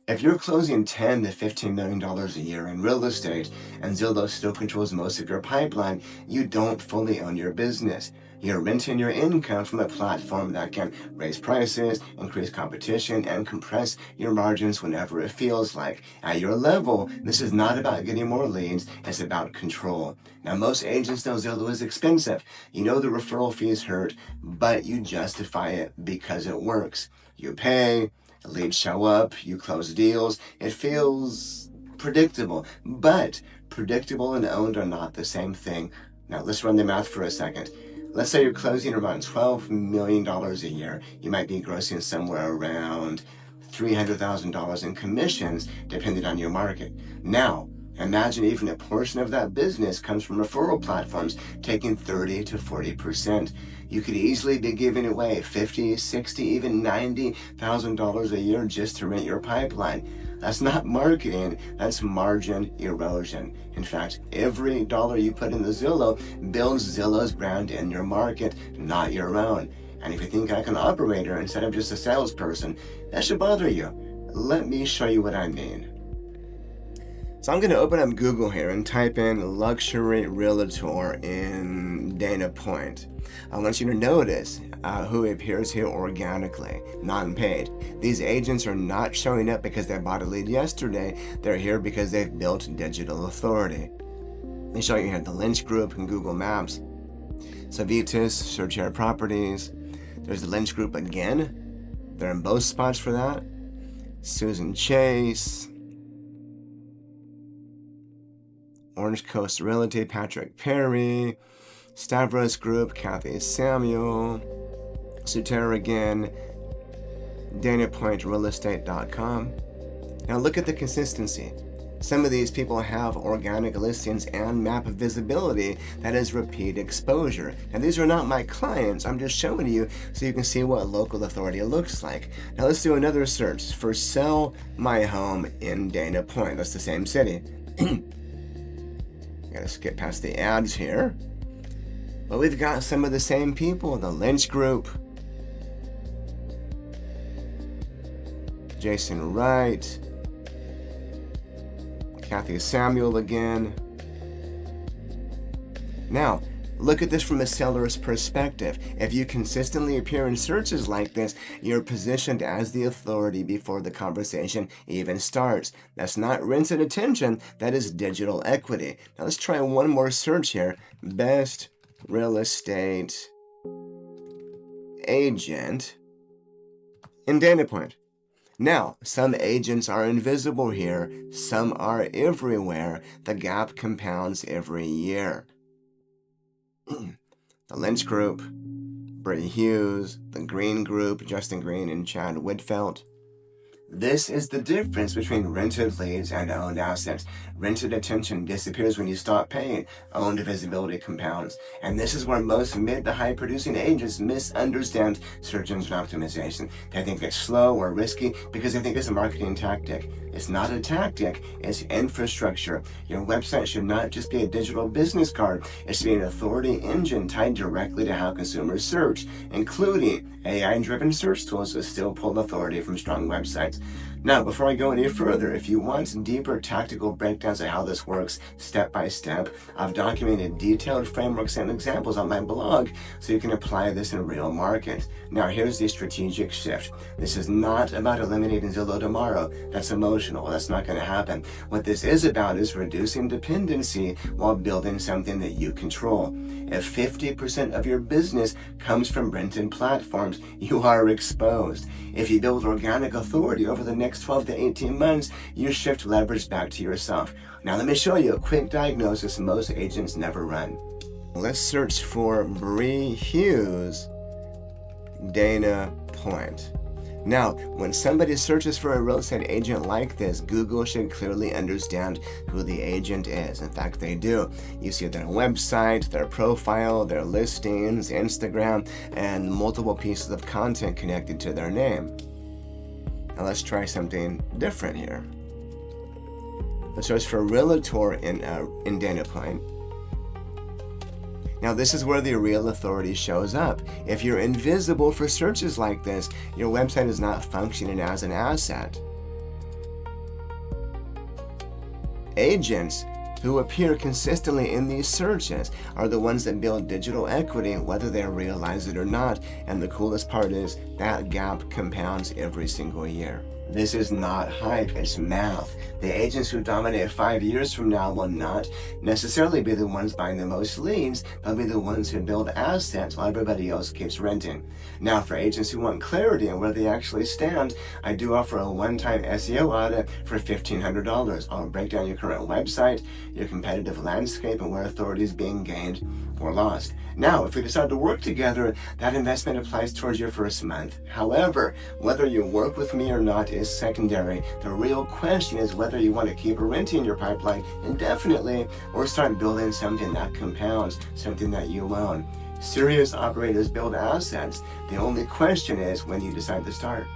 If you're closing $10 to $15 million a year in real estate and Zillow still controls most of your pipeline, you don't fully own your business. You're renting your income from a platform that can raise prices, increase competition, and compress your margins whenever it feels like. At your level, this is not about getting more leads, it's about control. Now, most agents know Zillow is expensive. You know the referral fees hurt, but you justify it because it works. You pay, leads show up, you close deals. It feels predictable, but predictable and owned are not the same thing. Now let's run the math for a second. Let's say you're closing around $12 million a year. You might be grossing somewhere around $300,000 in commissions, depending on your market. Now, imagine even a portion of that business comes from referral platforms, taking 30 to 40%. You could easily be giving away $50, $60, even $90,000 a year just to rent your pipeline. That's not marketing, that's margin erosion. In fact, every dollar you put in the Zillow builds Zillow's brand in your market, not your own. And if you think like an operator instead of just a salesperson, that should bother you. Let me show you what I mean. So I'm going to open up Google here and type in luxury realtor in Dana Point. I want you to notice who appears here organically, not paid. These agents are not showing up because they bought a lead yesterday. They're here because they've built digital authority. They show you here the Lynch Group in Google Maps. Savitas, Search Air Properties. There's the Lynch Group again. They're in both spots for that. Susan Chase. Orange Coast Realty, Patrick Perry, Stavros Group, Kathy Samuel, Sutera again, DanaPointRealEstate.com. Now look at the consistency. Some of these people have organic listings and map visibility that is repeat exposure. Now these are not my clients, I'm just showing you so you can see what local authority looks like. Now let's do another search for sell my home in Dana Point. That's the same city. Gotta skip past the ads here. But we've got some of the same people. The Lynch Group. Jason Wright. Kathy Samuel again. Now, look at this from a seller's perspective. If you consistently appear in searches like this, you're positioned as the authority before the conversation even starts. That's not rented attention, that is digital equity. Now let's try one more search here. Best real estate agent in Dana Point. Now, some agents are invisible here, some are everywhere. The gap compounds every year. The Lynch Group, Brady Hughes, the Green Group, Justin Green and Chad Whitfeld. This is the difference between rented leads and owned assets. Rented attention disappears when you stop paying. Owned visibility compounds. And this is where most mid to high producing agents misunderstand search engine optimization. They think it's slow or risky because they think it's a marketing tactic. It's not a tactic, it's infrastructure. Your website should not just be a digital business card. It should be an authority engine tied directly to how consumers search, including AI-driven search tools that still pull authority from strong websites. Now, before I go any further, if you want deeper tactical breakdowns of how this works step by step, I've documented detailed frameworks and examples on my blog so you can apply this in real market. Now, here's the strategic shift. This is not about eliminating Zillow tomorrow. That's emotional. That's not going to happen. What this is about is reducing dependency while building something that you control. If 50% of your business comes from rented platforms, you are exposed. If you build organic authority over the next 12 to 18 months, you shift leverage back to yourself. Now let me show you a quick diagnosis most agents never run. Let's search for Bree Hughes, Dana Point. Now, when somebody searches for a real estate agent like this, Google should clearly understand who the agent is. In fact, they do. You see their website, their profile, their listings, Instagram, and multiple pieces of content connected to their name. Now let's try something different here. Let's search for realtor in Dana Point. Now this is where the real authority shows up. If you're invisible for searches like this, your website is not functioning as an asset. Agents who appear consistently in these searches are the ones that build digital equity, whether they realize it or not. And the coolest part is that gap compounds every single year. This is not hype, it's math. The agents who dominate 5 years from now will not necessarily be the ones buying the most leads, they'll be the ones who build assets while everybody else keeps renting. Now, for agents who want clarity on where they actually stand, I do offer a one-time SEO audit for $1,500. I'll break down your current website, your competitive landscape, and where authority is being gained or lost. Now, if we decide to work together, that investment applies towards your first month. However, whether you work with me or not is secondary. The real question is whether you want to keep renting your pipeline indefinitely or start building something that compounds, something that you own. Serious operators build assets. The only question is when you decide to start.